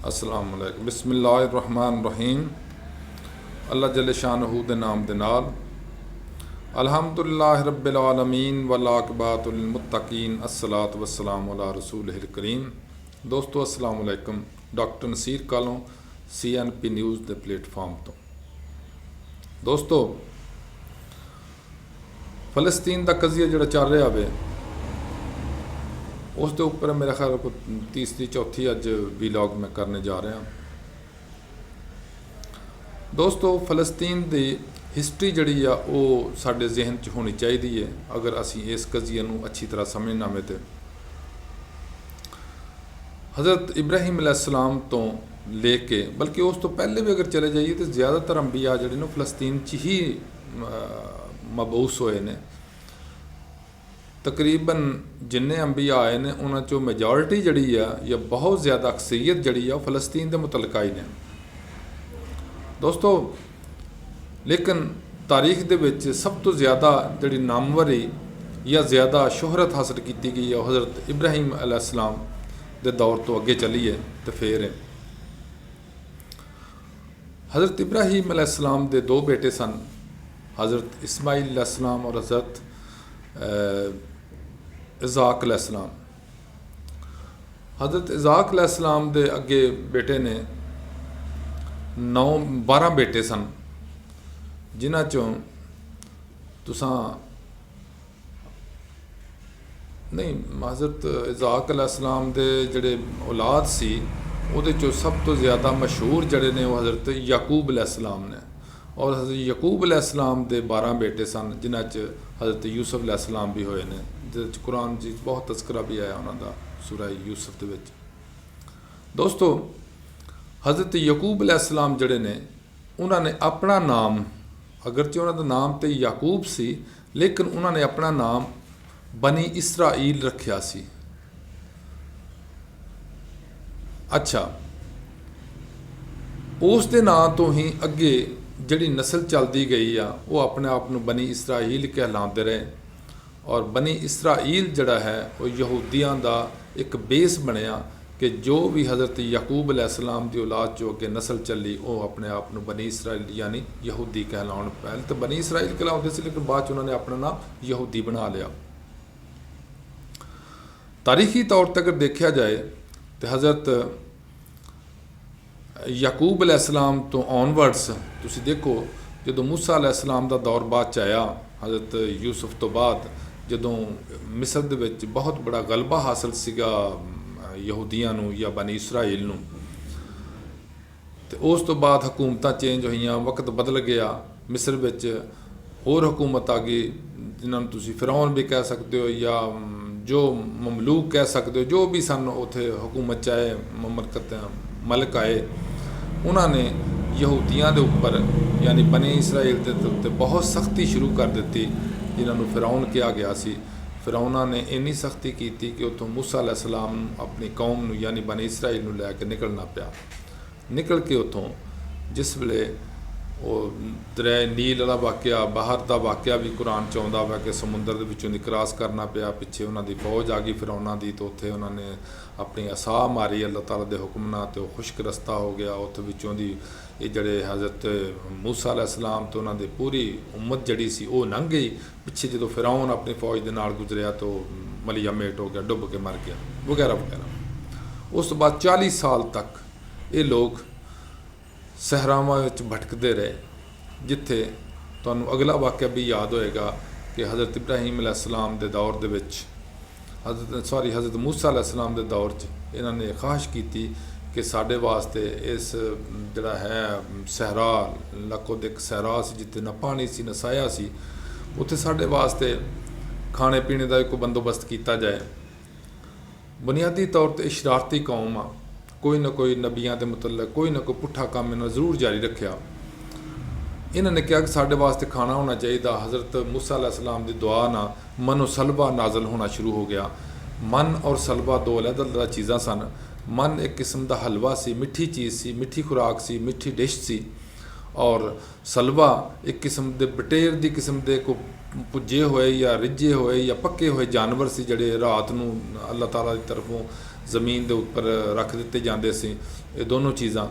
अस्सलाम वालेकुम। बिस्मिल्लाहिर्रहमानिर्रहीम। अल्लाह जल्ल शानहू दे नाम दे नाल अल्हम्दुलिल्लाहि रब्बिल आलमीन वल आक़िबतुल लिल मुत्तक़ीन अस्सलातु वस्सलामु अला रसूलिहिल करीम। दोस्तों अस्सलाम वालेकुम। डॉक्टर नसीर कालों CNP न्यूज़ के प्लेटफॉर्म तो दोस्तों फलस्तीन का कज़िया जो चल रहा वे उस दे उपर मेरा ख्याल को तीसरी चौथी अज वीलॉग मैं करने जा रहा। दोस्तों फलस्तीन की हिस्टरी जड़ी आ वो साडे जहन च होनी चाहिए है अगर असी इस कज़िए नूं अच्छी तरह समझना में। तो हज़रत इब्राहिम अलैहिस्सलाम तो लेके बल्कि उस तो पहले भी अगर चले जाइए तो ज़्यादातर अंबिया जड़े ने फलस्तीन च ही मबूस होए ने। तकरीबन जिन्ने अंबिया आए ने उन्हां चों मेजॉरिटी जड़ी आ या बहुत ज़्यादा अक्सरीयत जड़ी आ फलस्तीन के मुतलका ही ने दोस्तों। लेकिन तारीख दे विच सब तो ज़्यादा जड़ी नामवरी या ज़्यादा शोहरत हासिल की गई है हज़रत इब्राहिम अलैहिस्सलाम दे दौर तो अगे चलीए तो फिर हज़रत इब्राहिम अलैहिस्सलाम दे दो बेटे सन, हज़रत इस्माइल अलैहिस्सलाम और हज़रत इज़ाक अलैहिस्सलाम। हज़रत इज़ाक अलैहिस्सलाम दे अगे बेटे ने 12 बेटे सन जिन्हां चों तुसां नहीं हज़रत इज़ाक अलैहिस्सलाम दे जड़े औलाद सी उहदे चों सब तो ज़्यादा मशहूर जड़े ने वो हज़रत याकूब अलैहिस्सलाम ने। और हज़रत याकूब अलैहिस्सलाम दे 12 बेटे सन जिन्हां च हज़रत यूसुफ अलैहिस्सलाम भी होए ने जिहदे कुरान जी बहुत तस्करा भी आया उन्हां दा सूरह यूसुफ दे विच। दोस्तों हज़रत याकूब अलैहिस्सलाम जड़े ने उन्होंने अपना नाम अगरचे उन्हां दा नाम तो याकूब सी लेकिन उन्होंने अपना नाम बनी इसराइल रखिया सी। अच्छा उस दे नाम तो ही अगे जिहड़ी नस्ल चलती गई आ वो अपने आप को बनी इसराइल कहलाते रहे। और बनी इसराइल जड़ा है वो यहूदियों का एक बेस बनया कि जो भी हज़रत याकूब अलैहिस्सलाम की औलाद चो अगे नस्ल चली वो अपने आप को बनी इसराइल यानी यहूदी कहलाउण। पहले तो बनी इसराइल कहलाते थे लेकिन बाद उन्होंने अपना नाम यहूदी बना लिया। तारीखी तौर पर अगर देखा जाए तो हज़रत याकूब अलैहिस्सलाम तो ऑनवर्ड्स तुसी देखो जो मूसा अलैहिस्सलाम का दौर बाद च आया हज़रत यूसुफ तो बाद जदों मिस्र दे विच बहुत बड़ा गलबा हासिल सीगा यहूदियों नूं या बनी इसराइल नूं ते उस तो बाद हुकूमतां चेंज होईयां वक्त बदल गया। मिस्र विच होर हुकूमत आ गई जिन्हां नूं तुसीं फिरौन भी कह सकते हो या जो ममलूक कह सकते हो जो भी सन उत्थे हुकूमत चाहे ममलकत मलक आए उन्होंने यहूदियों के उपर यानी बने इसराइल के उत्ते बहुत सख्ती शुरू कर दी जिन्होंने फिरौन कहा गया सी। फिरौना ने इन्नी सख्ती की कि उतों मूसा अलैहिस्सलाम अपनी कौम नूं यानी बने इसराइल नूं लैके निकलना पिया। निकल के उतों जिस वेले वो दरिया नील वाला वाक़या बाहर का वाक़या भी कुरान च आउंदा वा कि समुंदर दे विचों दी क्रॉस करना पिया, पिछे उन्हां दी फौज आ गई फिरौना दी तो उत्थे उन्होंने अपनी असा मारी अल्लाह ताला दे हुक्म नाल ते खुश्क रस्ता हो गया। उत्थे विचों दी ये जड़े हज़रत मूसा अलैहिस्सलाम तो उन्हां दी पूरी उम्मत जड़ी सी वो लंघ गई। पिछे जो फिरौन अपनी फौज दे नाल गुजरिया तो मलिया मेट हो गया, डुब के मर गया वगैरह वगैरह। उस तो बाद 40 साल तक ये लोग सहरावां विच भटकते रहे जिथे तुहानूं अगला वाक़या भी याद होएगा कि हज़रत इब्राहिम अलैहिस्सलाम दे दौर दे विच हज़रत मूसा अलैहिस्सलाम दे दौर च इन्हां ने ख्वाहिश की कि साडे वास्ते इस जिहड़ा है सहरा लकोद एक सहरा सी जिथे ना पानी सी ना साया सी उत्थे साडे वास्ते खाने पीने का कोई बंदोबस्त किया जाए। बुनियादी तौर पर शरारती कौम आ, कोई ना कोई नबियां के मुतलक कोई ना कोई पुट्ठा काम इन्होंने जरूर जारी रखा। इन्होंने कहा कि साढ़े वास्ते खाना होना चाहिए। हज़रत मूसा अलैहिस्सलाम की दुआ ना मनो सलवा नाजल होना शुरू हो गया। मन और सलवा दो अलग-अलग चीज़ां सन। मन एक किस्म का हलवा सी, मिठी चीज़ सी, मिठी खुराक सी, मिठी डिश सी। और सलवा एक किस्म के बटेर की किस्म के को पुजे हुए या रिझे हुए या पक्के हुए जानवर से जड़े रात नूं अल्लाह ताला की तरफों ਜ਼ਮੀਨ ਦੇ ਉੱਪਰ ਰੱਖ ਦਿੱਤੇ ਜਾਂਦੇ ਸੀ ਇਹ ਦੋਨੋਂ ਚੀਜ਼ਾਂ,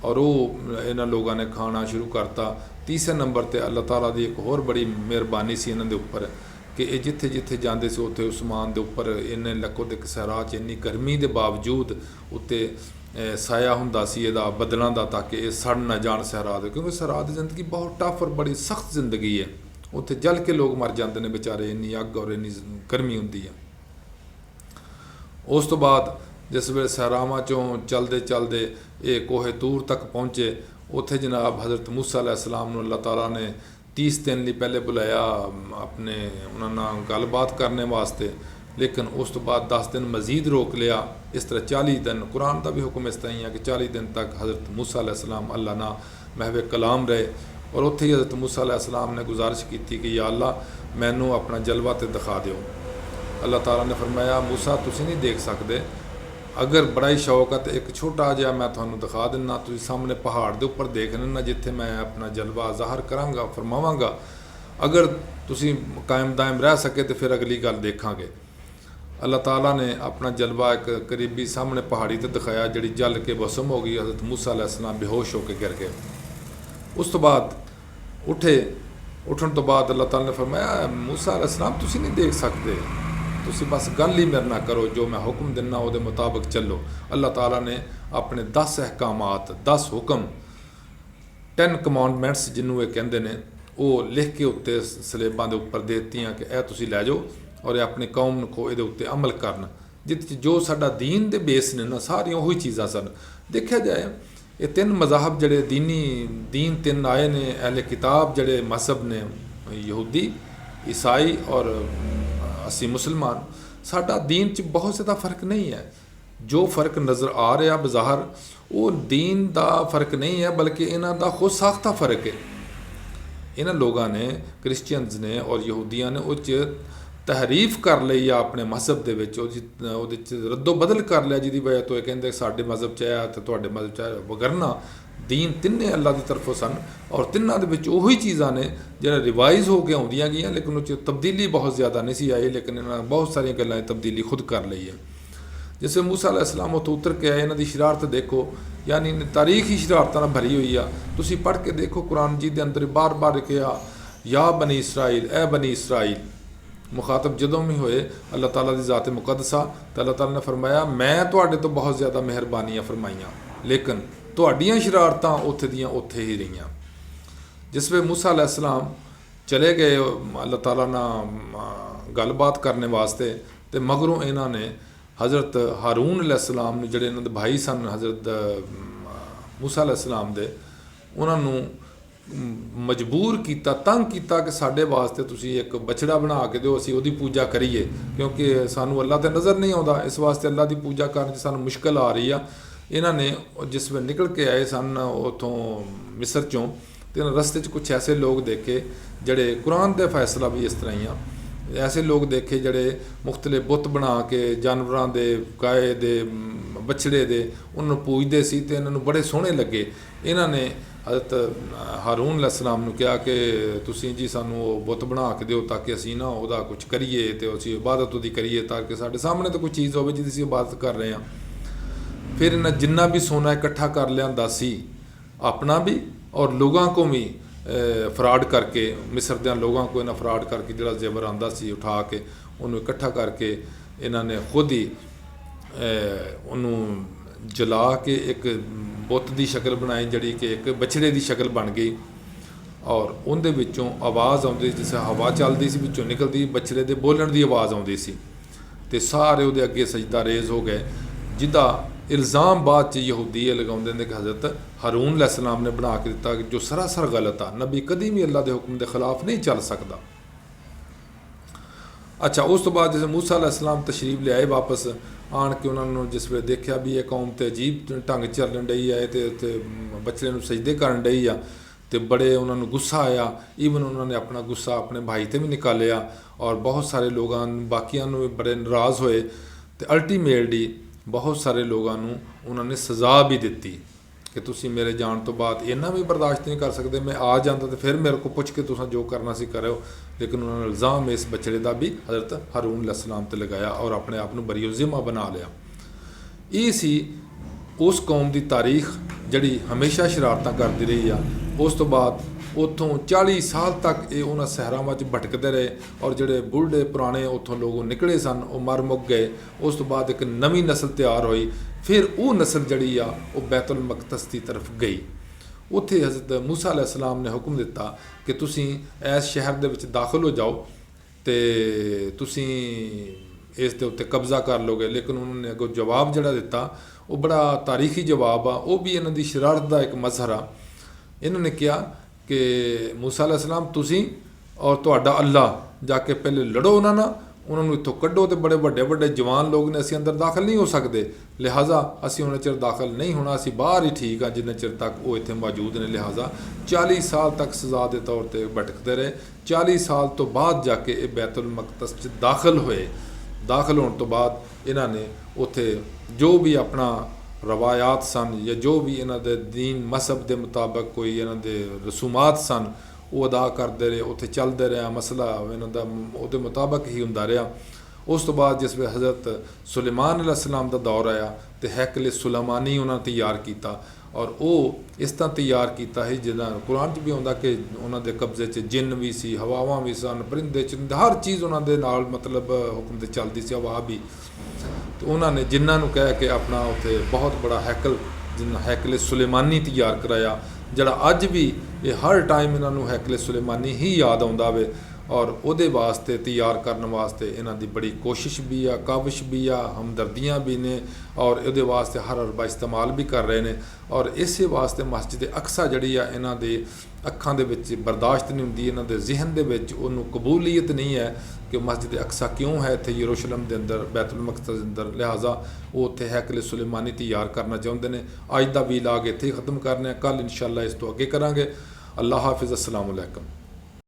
ਔਰ ਉਹ ਇਹਨਾਂ ਲੋਕਾਂ ਨੇ ਖਾਣਾ ਸ਼ੁਰੂ ਕਰਤਾ। ਤੀਸਰੇ ਨੰਬਰ 'ਤੇ ਅੱਲਾਹ ਤਾਲਾ ਦੀ ਇੱਕ ਹੋਰ ਬੜੀ ਮਿਹਰਬਾਨੀ ਸੀ ਇਹਨਾਂ ਦੇ ਉੱਪਰ ਕਿ ਇਹ ਜਿੱਥੇ ਜਿੱਥੇ ਜਾਂਦੇ ਸੀ ਉੱਥੇ ਉਸਮਾਨ ਦੇ ਉੱਪਰ ਇੰਨੇ ਲੱਖੋ ਦੇ ਸਹਿਰਾ 'ਚ ਇੰਨੀ ਗਰਮੀ ਦੇ ਬਾਵਜੂਦ ਉੱਤੇ ਸਾਇਆ ਹੁੰਦਾ ਸੀ ਇਹਦਾ ਬੱਦਲਾਂ ਦਾ, ਤਾਂ ਕਿ ਇਹ ਸੜ ਨਾ ਜਾਣ ਸਹਿਰਾ ਦੇ, ਕਿਉਂਕਿ ਸਹਿਰਾ ਦੀ ਜ਼ਿੰਦਗੀ ਬਹੁਤ ਟਫ ਔਰ ਬੜੀ ਸਖਤ ਜ਼ਿੰਦਗੀ ਹੈ। ਉੱਥੇ ਜਲ ਕੇ ਲੋਕ ਮਰ ਜਾਂਦੇ ਨੇ ਵਿਚਾਰੇ, ਇੰਨੀ ਅੱਗ ਔਰ ਇੰਨੀ ਗਰਮੀ ਹੁੰਦੀ ਹੈ। ਉਸ ਤੋਂ ਬਾਅਦ ਜਿਸ ਵੇਲੇ ਸਹਿਰਾਵਾਂ 'ਚੋਂ ਚਲਦੇ ਚਲਦੇ ਇਹ ਕੋਹੇ ਤੂਰ ਤੱਕ ਪਹੁੰਚੇ, ਉੱਥੇ ਜਨਾਬ ਹਜ਼ਰਤ ਮੂਸਾ अलैहिस्सलाम ਨੂੰ ਅੱਲਾਹ ਤਾਲਾ ਨੇ 30 ਦਿਨ ਲਈ ਪਹਿਲੇ ਬੁਲਾਇਆ ਆਪਣੇ ਉਹਨਾਂ ਨਾਲ ਗੱਲਬਾਤ ਕਰਨੇ ਵਾਸਤੇ, ਲੇਕਿਨ ਉਸ ਤੋਂ ਬਾਅਦ 10 ਦਿਨ ਮਜ਼ੀਦ ਰੋਕ ਲਿਆ। ਇਸ ਤਰ੍ਹਾਂ 40 ਦਿਨ, ਕੁਰਾਨ ਦਾ ਵੀ ਹੁਕਮ ਇਸ ਤਰ੍ਹਾਂ ਹੀ ਹੈ ਕਿ 40 ਦਿਨ ਤੱਕ ਹਜ਼ਰਤ ਮੂਸਾ अलैहिस्सलाम ਅੱਲਾਹ ਨਾਲ महवे कलाम रहे। और उत्थे ही हज़रत मूसा अलैहिस्सलाम ने गुजारिश की थी कि या अल्लाह मैनू अपना जलवा तो दिखा दो। अल्लाह ताला ने फरमाया मूसा तुसी नहीं देख सकते, अगर बड़ा ही शौक है तो एक छोटा जिहा मैं तुहानू दिखा दिना, तुसी सामने पहाड़ के उपर देख लेना जिथे मैं अपना जलवा ज़ाहिर करांगा फरमावांगा। अगर तुसी कायम दायम रह सके तो फिर अगली गल देखांगे। अल्लाह ताला ने अपना जलवा एक करीबी सामने पहाड़ी ते दिखाया जिहड़ी जल के बसम हो गई। हज़रत मूसा अलैहिस्सलाम बेहोश होकर गिर गए। उस तो बाद उठन तो बाद अल्लाह ताला ने फरमाया मूसा अलैहिस्सलाम तुसी नहीं देख सकते, तुसी बस गल ही मेरे ना करो, जो मैं हुक्म दिना उहदे मुताबिक चलो। अल्लाह ताला ने अपने 10 अहकामात 10 हुक्म 10 कमांडमेंट्स जिन्हों ये कहते हैं वो लिख के उत्ते सलेबां दे उपर दे दित्तियां कि यह तुसी लै जाओ और अपनी कौम को ये उत्ते अमल करन, जित जो साडा दीन दे बेस ने ना सारियां उही चीज़ां सन। देखा जाए ये 3 मज़ाहब जड़े दीन 3 आए ने, अहले किताब जड़े मजहब ने यहूदी ईसाई और असी मुसलमान, साडा दीन च बहुत ज़्यादा फ़र्क नहीं है। जो फ़र्क नज़र आ रहा बज़ाहिर वो दीन का फ़र्क नहीं है, बल्कि इन्हां दा खुद साख्ता फ़र्क है। इन्हां लोगों ने क्रिश्चियंस ने और यहूदियां ने उस तहरीफ कर ली आ अपने मजहब के रद्दो बदल कर लिया, जिसकी वजह तो यह कहते साडे मजहब च आया तो तुहाडे मजहब च आया, वगरना दीन तिन्ने अल्लाह की तरफों सन और तिन्हां दे विच उही चीज़ां ने जिहड़ा रिवाइज़ हो के आउंदियां गईयां, लेकिन उस तब्दीली बहुत ज़्यादा नहीं सी आई, लेकिन इन्हां बहुत सारियां गल्लां तब्दीली खुद कर ली है। जिसमें मूसा अलैहिस्सलाम उत्थों उतर के आए, इन्हां दी शरारत देखो, यानी तारीख ही शरारतां नाल भरी हुई आ। तुसीं पढ़ के देखो कुरान जी के अंदर बार बार कहा या बनी इसराइल, ए बनी इसराइल। मुखातब जदों भी होए अल्लाह ताला दी ज़ात मुकद्दसा तो अल्लाह ताला ने फरमाया मैं तुहाडे तो बहुत ज़्यादा मेहरबानियां फरमाइयां, लेकिन तुहाडियां शरारतां उत्थे दियां उत्थे ही रहियां। जिस वे मूसा अलैहिस्सलाम चले गए अल्लाह ताला नाल गलबात करने वास्ते, तो मगरों इन्हां ने हज़रत हारून अलैहिस्सलाम जिहड़े इन्हां दे भाई सन हज़रत मूसा अलैहिस्सलाम दे, उन्होंने मजबूर किया, तंग किया कि साढ़े वास्ते तुसी एक बछड़ा बना के दो, असीं उहदी पूजा करिए, क्योंकि सानू अल्लाह तो नज़र नहीं आता, इस वास्ते अल्लाह की पूजा करने सानू मुश्किल आ रही है। इन्हां ने जिस वे निकल के आए सन उतों मिस्र चों, तो रस्ते कुछ ऐसे लोग देखे जड़े कुरान दे फैसला भी इस तरह ही आ, ऐसे लोग देखे जड़े मुख्तलिफ बुत बना के जानवरों के गाय दे बछड़े दे उन्होंने पूजते सी, तो इन्होंने बड़े सोहने लगे। इन्हां ने हज़रत हारून अलैहिस्सलाम ने कहा कि तुसीं जी सानू बुत बना के दिओ ताकि असीं ना उहदा कुछ करिए तो असीं इबादत उहदी करिए, ताकि साडे सामने तो कोई चीज़ होवे जिहदी असीं इबादत कर रहे हैं। फिर इन्हां जिन्ना भी सोना इकट्ठा कर लियांदा सी अपना भी और लोगों को भी फ्रॉड करके, मिस्र दे लोगों को इन्हां फ्रॉड करके जिहड़ा जेवर आंदा सी उठा के उन्होंने इकट्ठा करके इन्हां ने खुद ही उन्होंने जला के एक बुत की शक्ल बनाई जिहड़ी कि एक बछड़े की शक्ल बन गई, और उनदे विचों आवाज़ आउंदी जिस हवा चलदी सी विचों निकलदी बछड़े दे बोलण की आवाज़ आउंदी सी, ते सारे उहदे अगे सजदा रेज़ हो गए, जिहदा इल्ज़ाम बाद यहूदी लगाउंदे ने कि हज़रत हारून अलैहिस्सलाम ने बना के दिता, जो सरासर गलत आ। नबी कदी भी अल्लाह के हुक्म के खिलाफ नहीं चल सकता। अच्छा, उस तो बाद जैसे मूसा अलैहिस्सलाम तशरीफ ले आए वापस आन के, उन्होंने जिस वे देखा भी ये कौम तो अजीब ढंग चलन डई है, तो बच्चे सजदे करन डई आ, तो बड़े उन्होंने गुस्सा आया। ईवन उन्होंने अपना गुस्सा अपने भाई ते भी निकालिया, और बहुत सारे लोगों बाकियां भी बड़े नाराज़ होए, तो अल्टीमेटली बहुत सारे लोगों उन्होंने सज़ा भी दी कि तुसी मेरे जान तो बाद इन्ना भी बर्दाश्त नहीं कर सकते, मैं आ जाता तो फिर मेरे को पुछ के तुसा जो करना सी करो। लेकिन उन्होंने इल्ज़ाम इस बछड़े का भी हज़रत हारून अलैहिस्सलाम ते लगाया और अपने आप को बरी ज़िम्मा बना लिया। ਇਹ ਸੀ ਉਸ ਕੌਮ ਦੀ ਤਾਰੀਖ ਜਿਹੜੀ ਹਮੇਸ਼ਾ ਸ਼ਰਾਰਤਾਂ ਕਰਦੀ ਰਹੀ ਆ। ਉਸ ਤੋਂ ਬਾਅਦ ਉੱਥੋਂ 40 ਸਾਲ ਤੱਕ ਇਹ ਉਹਨਾਂ ਸਹਿਰਾਵਾਂ 'ਚ ਭਟਕਦੇ ਰਹੇ ਔਰ ਜਿਹੜੇ ਬੁੱਢੇ ਪੁਰਾਣੇ ਉੱਥੋਂ ਲੋਕ ਨਿਕਲੇ ਸਨ ਉਹ ਮਰ ਮੁੱਕ ਗਏ। ਉਸ ਤੋਂ ਬਾਅਦ ਇੱਕ ਨਵੀਂ ਨਸਲ ਤਿਆਰ ਹੋਈ। ਫਿਰ ਉਹ ਨਸਲ ਜਿਹੜੀ ਆ ਉਹ ਬੈਤੁਲ ਮਕਦਸ ਦੀ ਤਰਫ ਗਈ। ਉੱਥੇ ਹਜ਼ਰਤ ਮੂਸਾ अलैहिस्सलाम ਨੇ ਹੁਕਮ ਦਿੱਤਾ ਕਿ ਤੁਸੀਂ ਇਸ ਸ਼ਹਿਰ ਦੇ ਵਿੱਚ ਦਾਖਲ ਹੋ ਜਾਓ ਤੇ ਤੁਸੀਂ ਇਸ ਦੇ ਉੱਤੇ ਕਬਜ਼ਾ ਕਰ ਲੋਗੇ। ਲੇਕਿਨ ਉਹਨਾਂ ਨੇ ਅੱਗੋਂ ਜਵਾਬ ਜਿਹੜਾ ਦਿੱਤਾ ਉਹ ਬੜਾ ਤਾਰੀਖੀ ਜਵਾਬ ਆ, ਉਹ ਵੀ ਇਹਨਾਂ ਦੀ ਸ਼ਰਾਰਤ ਦਾ ਇੱਕ ਮਜ਼ਹਰ ਆ। ਇਹਨਾਂ ਨੇ ਕਿਹਾ ਕਿ ਮੂਸਾ अलैहिस्सलाम ਤੁਸੀਂ ਔਰ ਤੁਹਾਡਾ ਅੱਲਾ ਜਾ ਕੇ ਪਹਿਲੇ ਲੜੋ ਉਹਨਾਂ ਨਾਲ, ਉਹਨਾਂ ਨੂੰ ਇੱਥੋਂ ਕੱਢੋ ਤੇ ਬੜੇ ਵੱਡੇ ਵੱਡੇ ਜਵਾਨ ਲੋਕ ਨੇ, ਅਸੀਂ ਅੰਦਰ ਦਾਖਲ ਨਹੀਂ ਹੋ ਸਕਦੇ, ਲਿਹਾਜ਼ਾ ਅਸੀਂ ਉਹਨਾਂ ਚਿਰ ਦਾਖਲ ਨਹੀਂ ਹੋਣਾ, ਅਸੀਂ ਬਾਹਰ ਹੀ ਠੀਕ ਆ ਜਿੰਨੇ ਚਿਰ ਤੱਕ ਉਹ ਇੱਥੇ ਮੌਜੂਦ ਨੇ। ਲਿਹਾਜ਼ਾ 40 ਸਾਲ ਤੱਕ ਸਜ਼ਾ ਦੇ ਤੌਰ ਤੇ ਭਟਕਦੇ ਰਹੇ। 40 ਸਾਲ ਤੋਂ ਬਾਅਦ ਜਾ ਕੇ ਇਹ ਬੈਤੁਲ ਮਕਦਸ 'ਚ ਦਾਖਲ ਹੋਏ। ਦਾਖਲ ਹੋਣ ਤੋਂ ਬਾਅਦ ਇਹਨਾਂ ਨੇ ਉੱਥੇ ਜੋ ਵੀ ਆਪਣਾ ਰਵਾਇਤ ਸਨ ਜਾਂ ਜੋ ਵੀ ਇਹਨਾਂ ਦੇ ਦੀਨ ਮਜ਼ਹਬ ਦੇ ਮੁਤਾਬਕ ਕੋਈ ਇਹਨਾਂ ਦੇ ਰਸੂਮਾਤ ਸਨ ਉਹ ਅਦਾ ਕਰਦੇ ਰਹੇ, ਉੱਥੇ ਚੱਲਦੇ ਰਿਹਾ, ਮਸਲਾ ਇਹਨਾਂ ਦਾ ਉਹਦੇ ਮੁਤਾਬਕ ਹੀ ਹੁੰਦਾ ਰਿਹਾ। ਉਸ ਤੋਂ ਬਾਅਦ ਜਿਸ ਵੇਲੇ ਹਜ਼ਰਤ ਸੁਲੇਮਾਨ अलैहिस्सलाम ਦਾ ਦੌਰ ਆਇਆ ਤੇ ਹੈਕਲ ਸੁਲੇਮਾਨੀ ਉਹਨਾਂ ਨੇ ਤਿਆਰ ਕੀਤਾ ਔਰ ਉਹ ਇਸ ਤਰ੍ਹਾਂ ਤਿਆਰ ਕੀਤਾ ਹੈ ਜਿੱਦਾਂ ਕੁਰਾਨ 'ਚ ਵੀ ਆਉਂਦਾ ਕਿ ਉਹਨਾਂ ਦੇ ਕਬਜ਼ੇ 'ਚ ਜਿੰਨ ਵੀ ਸੀ, ਹਵਾਵਾਂ ਵੀ ਸਨ, ਪਰਿੰਦੇ ਚਰਿੰਦੇ, ਹਰ ਚੀਜ਼ ਉਹਨਾਂ ਦੇ ਨਾਲ ਮਤਲਬ ਹੁਕਮ ਤੇ ਚੱਲਦੀ ਸੀ, ਹਵਾ ਵੀ। ਤੇ ਉਹਨਾਂ ਨੇ ਜਿਨ੍ਹਾਂ ਨੂੰ ਕਹਿ ਕੇ ਆਪਣਾ ਉੱਥੇ ਬਹੁਤ ਬੜਾ ਹੈਕਲ ਜਿੰਨਾ ਹੈਕਲ ਸੁਲੇਮਾਨੀ ਤਿਆਰ ਕਰਾਇਆ, ਜਿਹੜਾ ਅੱਜ ਵੀ ਇਹ ਹਰ ਟਾਈਮ ਇਹਨਾਂ ਨੂੰ ਹੈਕਲ ਸੁਲੇਮਾਨੀ ਹੀ ਯਾਦ ਆਉਂਦਾ ਵੇ। ਔਰ ਉਹਦੇ ਵਾਸਤੇ ਤਿਆਰ ਕਰਨ ਵਾਸਤੇ ਇਹਨਾਂ ਦੀ ਬੜੀ ਕੋਸ਼ਿਸ਼ ਵੀ ਆ, ਕਾਵਿਸ਼ ਵੀ ਆ, ਹਮਦਰਦੀਆਂ ਵੀ ਨੇ ਔਰ ਇਹਦੇ ਵਾਸਤੇ ਹਰ ਅਰਬਾ ਇਸਤੇਮਾਲ ਵੀ ਕਰ ਰਹੇ ਨੇ। ਔਰ ਇਸੇ ਵਾਸਤੇ ਮਸਜਿਦ ਅਕਸਾ ਜਿਹੜੀ ਆ ਇਹਨਾਂ ਦੇ ਅੱਖਾਂ ਦੇ ਵਿੱਚ ਬਰਦਾਸ਼ਤ ਨਹੀਂ ਹੁੰਦੀ, ਇਹਨਾਂ ਦੇ ਜ਼ਿਹਨ ਦੇ ਵਿੱਚ ਉਹਨੂੰ ਕਬੂਲੀਅਤ ਨਹੀਂ ਹੈ ਕਿ ਮਸਜਿਦ ਅਕਸਾ ਕਿਉਂ ਹੈ ਇੱਥੇ ਯਰੂਸ਼ਲਮ ਦੇ ਅੰਦਰ, ਬੈਤੁਲ ਮਕਦਸ ਦੇ ਅੰਦਰ। ਲਿਹਾਜ਼ਾ ਉਹ ਉੱਥੇ ਹੈਕਲ ਸੁਲੇਮਾਨੀ ਤਿਆਰ ਕਰਨਾ ਚਾਹੁੰਦੇ ਨੇ। ਅੱਜ ਦਾ ਵੀਲਾਗ ਇੱਥੇ ਹੀ ਖਤਮ ਕਰਨੇ ਆ, ਕੱਲ੍ਹ ਇਨਸ਼ਾਅੱਲਾ ਇਸ ਤੋਂ ਅੱਗੇ ਕਰਾਂਗੇ। ਅੱਲਾਹ ਹਾਫਿਜ਼, अस्सलाम वालेकुम।